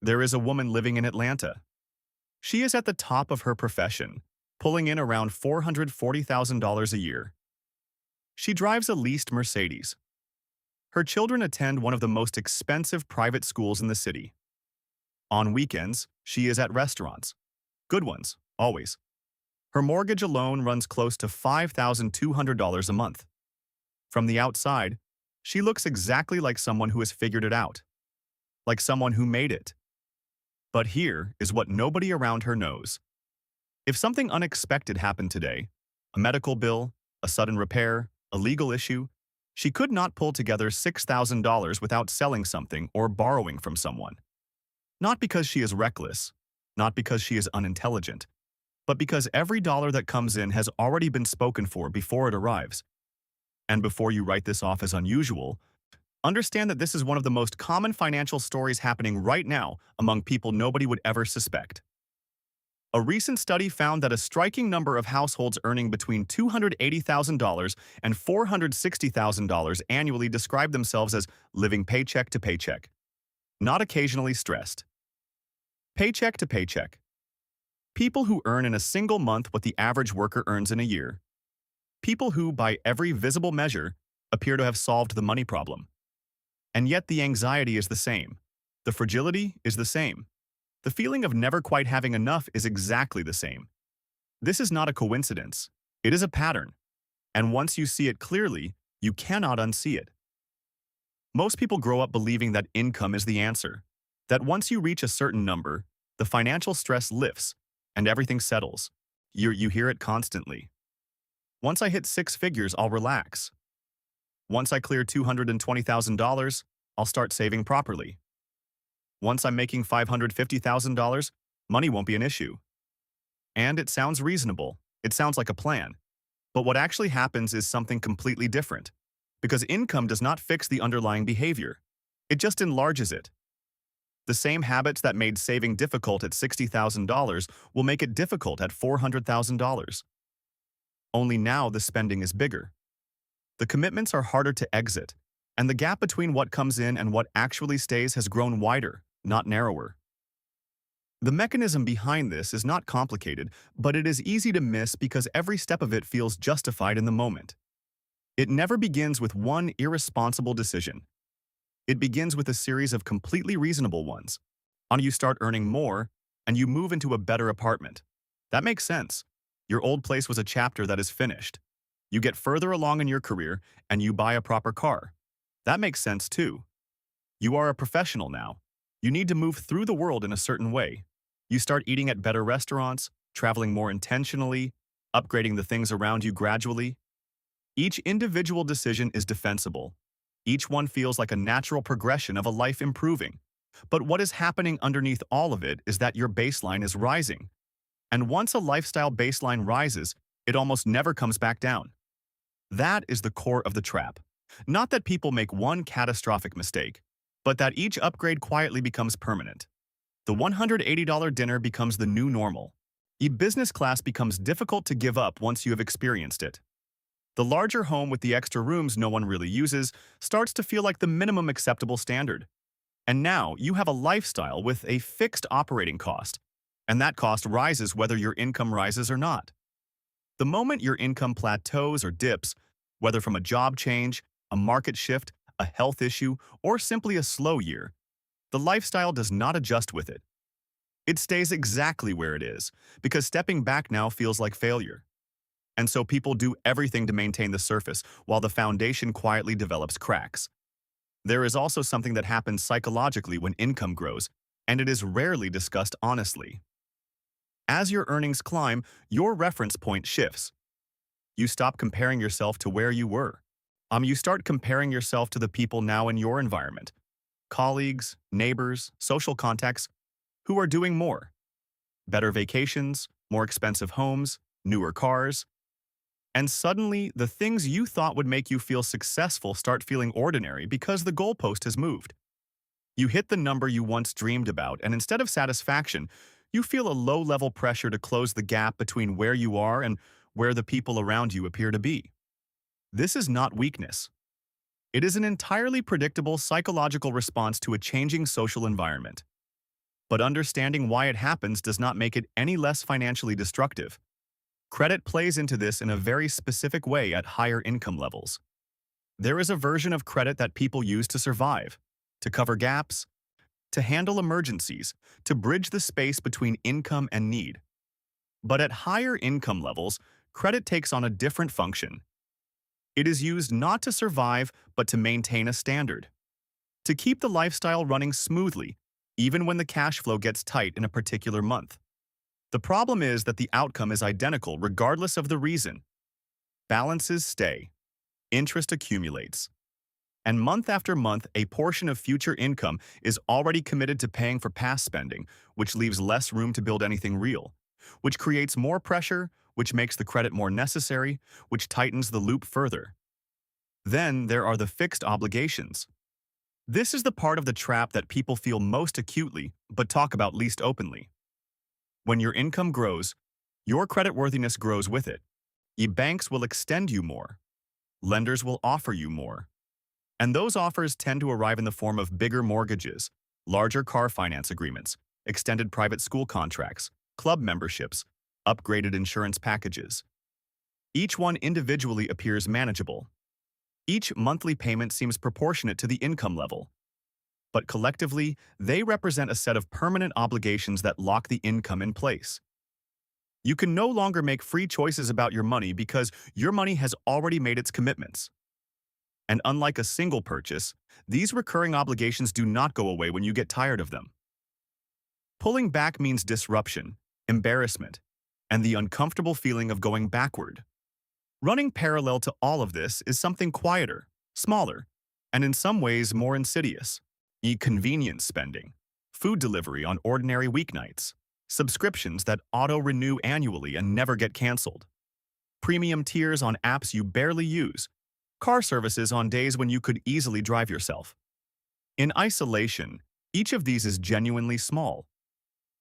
There is a woman living in Atlanta. She is at the top of her profession, pulling in around $440,000 a year. She drives a leased Mercedes. Her children attend one of the most expensive private schools in the city. On weekends, she is at restaurants. Good ones, always. Her mortgage alone runs close to $5,200 a month. From the outside, she looks exactly like someone who has figured it out, like someone who made it. But here is what nobody around her knows. If something unexpected happened today, a medical bill, a sudden repair, a legal issue, she could not pull together $6,000 without selling something or borrowing from someone. Not because she is reckless, not because she is unintelligent, but because every dollar that comes in has already been spoken for before it arrives. And before you write this off as unusual, understand that this is one of the most common financial stories happening right now among people nobody would ever suspect. A recent study found that a striking number of households earning between $280,000 and $460,000 annually describe themselves as living paycheck to paycheck, not occasionally stressed. Paycheck to paycheck. People who earn in a single month what the average worker earns in a year. People who, by every visible measure, appear to have solved the money problem. And yet the anxiety is the same. The fragility is the same. The feeling of never quite having enough is exactly the same. This is not a coincidence. It is a pattern. And once you see it clearly, you cannot unsee it. Most people grow up believing that income is the answer, that once you reach a certain number, the financial stress lifts and everything settles. You hear it constantly. Once I hit six figures, I'll relax. Once I clear $220,000, I'll start saving properly. Once I'm making $550,000, money won't be an issue. And it sounds reasonable. It sounds like a plan. But what actually happens is something completely different. Because income does not fix the underlying behavior. It just enlarges it. The same habits that made saving difficult at $60,000 will make it difficult at $400,000. Only now the spending is bigger. The commitments are harder to exit, and the gap between what comes in and what actually stays has grown wider, not narrower. The mechanism behind this is not complicated, but it is easy to miss because every step of it feels justified in the moment. It never begins with one irresponsible decision. It begins with a series of completely reasonable ones. On you start earning more, and you move into a better apartment. That makes sense. Your old place was a chapter that is finished. You get further along in your career, and you buy a proper car. That makes sense too. You are a professional now. You need to move through the world in a certain way. You start eating at better restaurants, traveling more intentionally, upgrading the things around you gradually. Each individual decision is defensible. Each one feels like a natural progression of a life improving. But what is happening underneath all of it is that your baseline is rising. And once a lifestyle baseline rises, it almost never comes back down. That is the core of the trap. Not that people make one catastrophic mistake, but that each upgrade quietly becomes permanent. The $180 dinner becomes the new normal. Business class becomes difficult to give up once you have experienced it. The larger home with the extra rooms no one really uses starts to feel like the minimum acceptable standard. And now you have a lifestyle with a fixed operating cost, and that cost rises whether your income rises or not. The moment your income plateaus or dips, whether from a job change, a market shift, a health issue, or simply a slow year, the lifestyle does not adjust with it. It stays exactly where it is, because stepping back now feels like failure. And so people do everything to maintain the surface, while the foundation quietly develops cracks. There is also something that happens psychologically when income grows, and it is rarely discussed honestly. As your earnings climb, your reference point shifts. You stop comparing yourself to where you were. You start comparing yourself to the people now in your environment. Colleagues, neighbors, social contacts, who are doing more. Better vacations, more expensive homes, newer cars. And suddenly, the things you thought would make you feel successful start feeling ordinary because the goalpost has moved. You hit the number you once dreamed about, and instead of satisfaction, you feel a low-level pressure to close the gap between where you are and where the people around you appear to be. This is not weakness. It is an entirely predictable psychological response to a changing social environment. But understanding why it happens does not make it any less financially destructive. Credit plays into this in a very specific way at higher income levels. There is a version of credit that people use to survive, to cover gaps, to handle emergencies, to bridge the space between income and need. But at higher income levels, credit takes on a different function. It is used not to survive, but to maintain a standard, to keep the lifestyle running smoothly, even when the cash flow gets tight in a particular month. The problem is that the outcome is identical regardless of the reason. Balances stay, interest accumulates, and month after month, a portion of future income is already committed to paying for past spending, which leaves less room to build anything real, which creates more pressure, which makes the credit more necessary, which tightens the loop further. Then there are the fixed obligations. This is the part of the trap that people feel most acutely, but talk about least openly. When your income grows, your creditworthiness grows with it. Banks will extend you more. Lenders will offer you more. And those offers tend to arrive in the form of bigger mortgages, larger car finance agreements, extended private school contracts, club memberships, upgraded insurance packages. Each one individually appears manageable. Each monthly payment seems proportionate to the income level. But collectively, they represent a set of permanent obligations that lock the income in place. You can no longer make free choices about your money because your money has already made its commitments. And unlike a single purchase, these recurring obligations do not go away when you get tired of them. Pulling back means disruption, embarrassment, and the uncomfortable feeling of going backward. Running parallel to all of this is something quieter, smaller, and in some ways more insidious. Convenience spending, food delivery on ordinary weeknights, subscriptions that auto-renew annually and never get canceled, premium tiers on apps you barely use, car services on days when you could easily drive yourself. In isolation, each of these is genuinely small,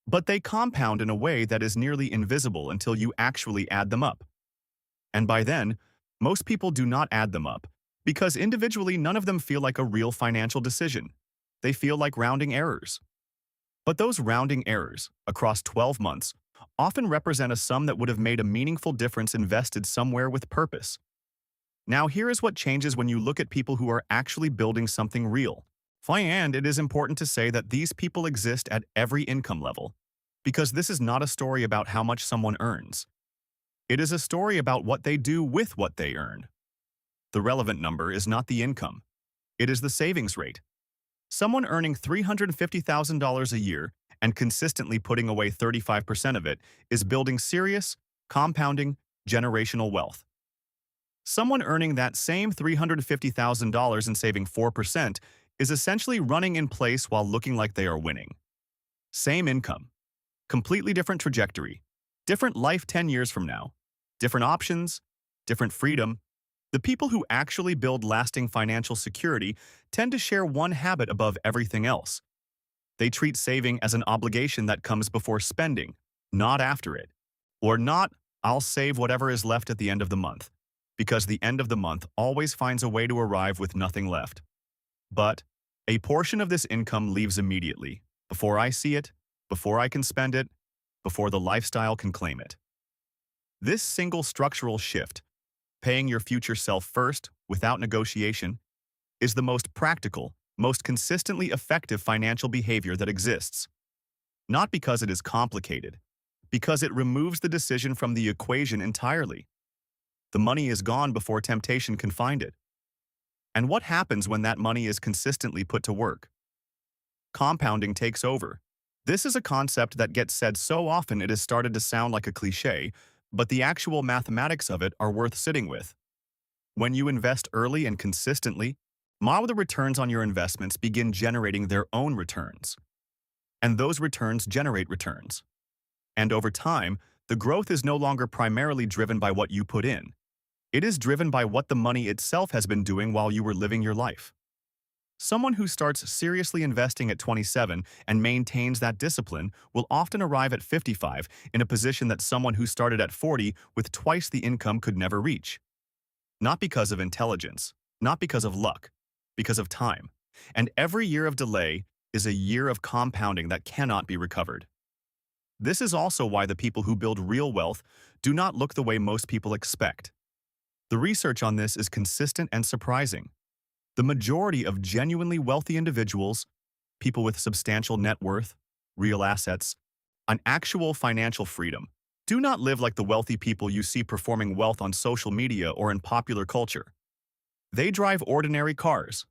but they compound in a way that is nearly invisible until you actually add them up. And by then, most people do not add them up, because individually none of them feel like a real financial decision. They feel like rounding errors. But those rounding errors, across 12 months, often represent a sum that would have made a meaningful difference invested somewhere with purpose. Now here is what changes when you look at people who are actually building something real. And it is important to say that these people exist at every income level, because this is not a story about how much someone earns. It is a story about what they do with what they earn. The relevant number is not the income. It is the savings rate. Someone earning $350,000 a year and consistently putting away 35% of it is building serious, compounding, generational wealth. Someone earning that same $350,000 and saving 4% is essentially running in place while looking like they are winning. Same income, completely different trajectory, different life 10 years from now, different options, different freedom. The people who actually build lasting financial security tend to share one habit above everything else. They treat saving as an obligation that comes before spending, not after it. Or not, I'll save whatever is left at the end of the month, because the end of the month always finds a way to arrive with nothing left. But a portion of this income leaves immediately, before I see it, before I can spend it, before the lifestyle can claim it. This single structural shift, paying your future self first, without negotiation, is the most practical, most consistently effective financial behavior that exists. Not because it is complicated, because it removes the decision from the equation entirely. The money is gone before temptation can find it. And what happens when that money is consistently put to work? Compounding takes over. This is a concept that gets said so often it has started to sound like a cliché, but the actual mathematics of it are worth sitting with. When you invest early and consistently, the returns on your investments begin generating their own returns. And those returns generate returns. And over time, the growth is no longer primarily driven by what you put in. It is driven by what the money itself has been doing while you were living your life. Someone who starts seriously investing at 27 and maintains that discipline will often arrive at 55 in a position that someone who started at 40 with twice the income could never reach. Not because of intelligence, not because of luck, because of time. And every year of delay is a year of compounding that cannot be recovered. This is also why the people who build real wealth do not look the way most people expect. The research on this is consistent and surprising. The majority of genuinely wealthy individuals, people with substantial net worth, real assets, and actual financial freedom, do not live like the wealthy people you see performing wealth on social media or in popular culture. They drive ordinary cars.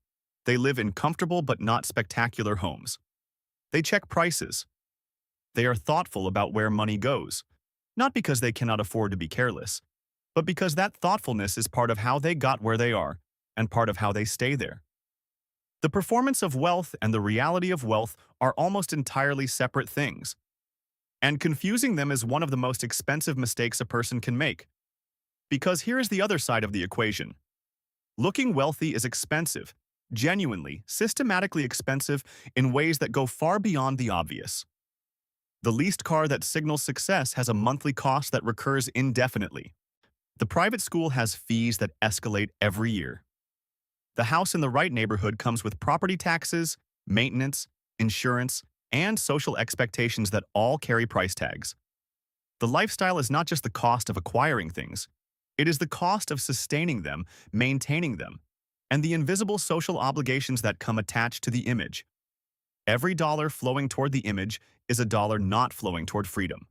They live in comfortable but not spectacular homes. They check prices. They are thoughtful about where money goes, not because they cannot afford to be careless, but because that thoughtfulness is part of how they got where they are and part of how they stay there. The performance of wealth and the reality of wealth are almost entirely separate things, and confusing them is one of the most expensive mistakes a person can make. Because here is the other side of the equation. Looking wealthy is expensive, genuinely, systematically expensive in ways that go far beyond the obvious. The leased car that signals success has a monthly cost that recurs indefinitely. The private school has fees that escalate every year. The house in the right neighborhood comes with property taxes, maintenance, insurance, and social expectations that all carry price tags. The lifestyle is not just the cost of acquiring things, it is the cost of sustaining them, maintaining them, and the invisible social obligations that come attached to the image. Every dollar flowing toward the image is a dollar not flowing toward freedom.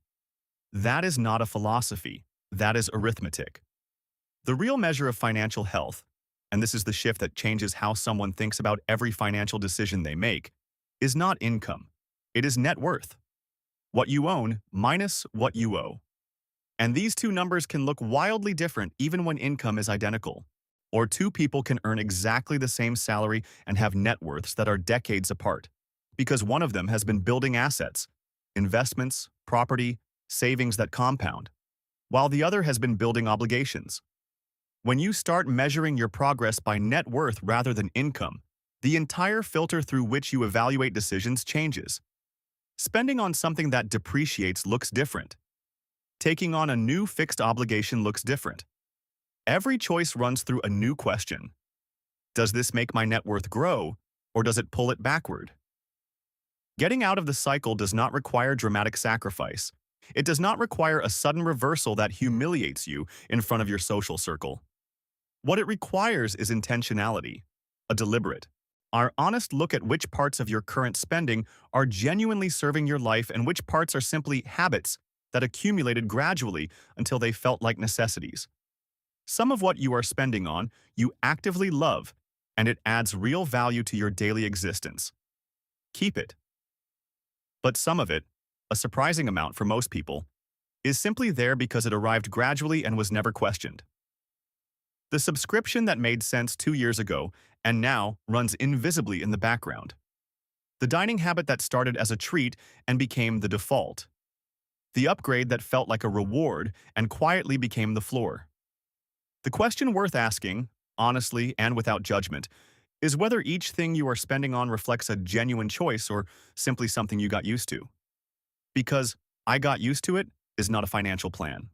That is not a philosophy, that is arithmetic. The real measure of financial health, and this is the shift that changes how someone thinks about every financial decision they make, is not income. It is net worth. What you own minus what you owe. And these two numbers can look wildly different even when income is identical. Or two people can earn exactly the same salary and have net worths that are decades apart, because one of them has been building assets, investments, property, savings that compound, while the other has been building obligations. When you start measuring your progress by net worth rather than income, the entire filter through which you evaluate decisions changes. Spending on something that depreciates looks different. Taking on a new fixed obligation looks different. Every choice runs through a new question. Does this make my net worth grow, or does it pull it backward? Getting out of the cycle does not require dramatic sacrifice. It does not require a sudden reversal that humiliates you in front of your social circle. What it requires is intentionality, a deliberate, our honest look at which parts of your current spending are genuinely serving your life and which parts are simply habits that accumulated gradually until they felt like necessities. Some of what you are spending on, you actively love, and it adds real value to your daily existence. Keep it. But some of it, a surprising amount for most people, is simply there because it arrived gradually and was never questioned. The subscription that made sense 2 years ago and now runs invisibly in the background. The dining habit that started as a treat and became the default. The upgrade that felt like a reward and quietly became the floor. The question worth asking, honestly and without judgment, is whether each thing you are spending on reflects a genuine choice or simply something you got used to. Because I got used to it is not a financial plan.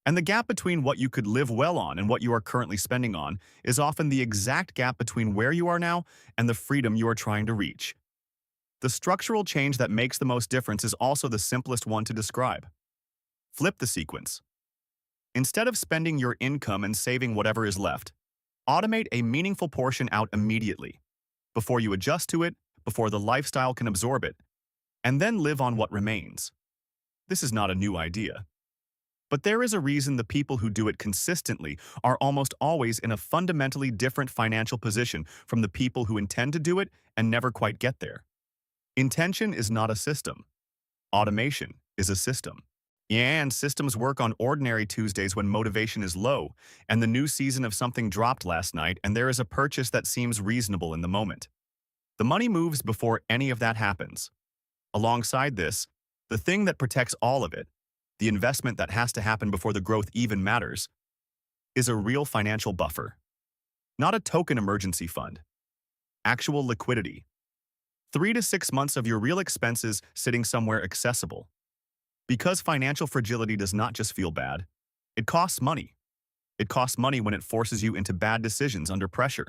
And the gap between what you could live well on and what you are currently spending on is often the exact gap between where you are now and the freedom you are trying to reach. The structural change that makes the most difference is also the simplest one to describe. Flip the sequence. Instead of spending your income and saving whatever is left, automate a meaningful portion out immediately, before you adjust to it, before the lifestyle can absorb it, and then live on what remains. This is not a new idea. But there is a reason the people who do it consistently are almost always in a fundamentally different financial position from the people who intend to do it and never quite get there. Intention is not a system. Automation is a system. And systems work on ordinary Tuesdays when motivation is low, and the new season of something dropped last night, and there is a purchase that seems reasonable in the moment. The money moves before any of that happens. Alongside this, the thing that protects all of it, the investment that has to happen before the growth even matters, is a real financial buffer. Not a token emergency fund. Actual liquidity. 3 to 6 months of your real expenses sitting somewhere accessible. Because financial fragility does not just feel bad, it costs money. It costs money when it forces you into bad decisions under pressure.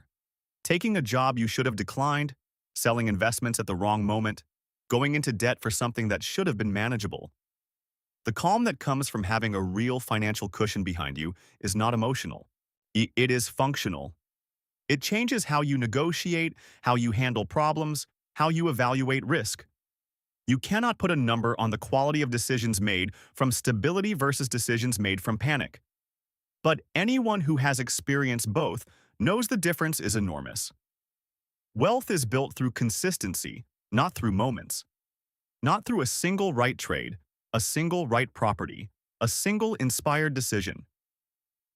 Taking a job you should have declined, selling investments at the wrong moment, going into debt for something that should have been manageable. The calm that comes from having a real financial cushion behind you is not emotional. It is functional. It changes how you negotiate, how you handle problems, how you evaluate risk. You cannot put a number on the quality of decisions made from stability versus decisions made from panic. But anyone who has experienced both knows the difference is enormous. Wealth is built through consistency, not through moments. Not through a single right trade, a single right property, a single inspired decision.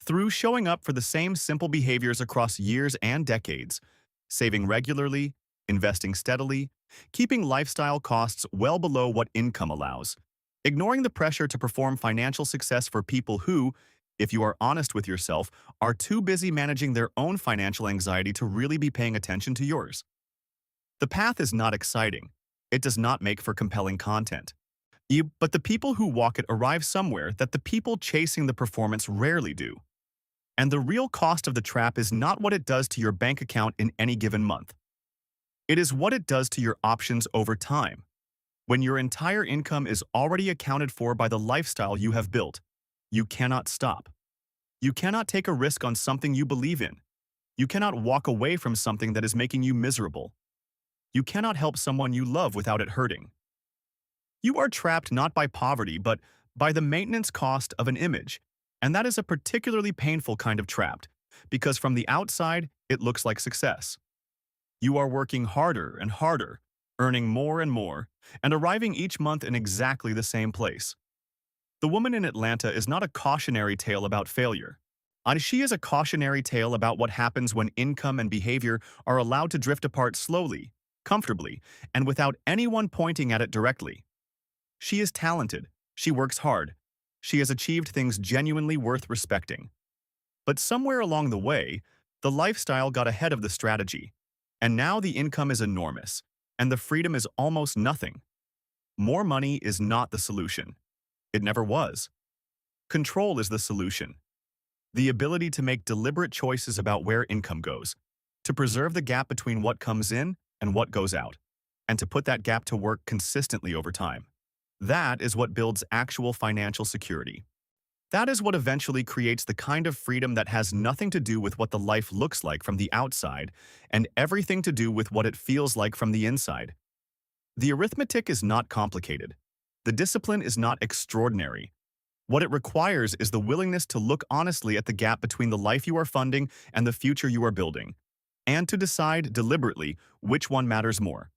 Through showing up for the same simple behaviors across years and decades, saving regularly, investing steadily, keeping lifestyle costs well below what income allows, ignoring the pressure to perform financial success for people who, if you are honest with yourself, are too busy managing their own financial anxiety to really be paying attention to yours. The path is not exciting. It does not make for compelling content. But the people who walk it arrive somewhere that the people chasing the performance rarely do. And the real cost of the trap is not what it does to your bank account in any given month. It is what it does to your options over time. When your entire income is already accounted for by the lifestyle you have built, you cannot stop. You cannot take a risk on something you believe in. You cannot walk away from something that is making you miserable. You cannot help someone you love without it hurting. You are trapped not by poverty, but by the maintenance cost of an image. And that is a particularly painful kind of trapped, because from the outside, it looks like success. You are working harder and harder, earning more and more, and arriving each month in exactly the same place. The Woman in Atlanta is not a cautionary tale about failure. She is a cautionary tale about what happens when income and behavior are allowed to drift apart slowly, comfortably, and without anyone pointing at it directly. She is talented. She works hard. She has achieved things genuinely worth respecting. But somewhere along the way, the lifestyle got ahead of the strategy, and now the income is enormous, and the freedom is almost nothing. More money is not the solution. It never was. Control is the solution. The ability to make deliberate choices about where income goes, to preserve the gap between what comes in and what goes out, and to put that gap to work consistently over time. That is what builds actual financial security. That is what eventually creates the kind of freedom that has nothing to do with what the life looks like from the outside and everything to do with what it feels like from the inside. The arithmetic is not complicated. The discipline is not extraordinary. What it requires is the willingness to look honestly at the gap between the life you are funding and the future you are building, and to decide deliberately which one matters more.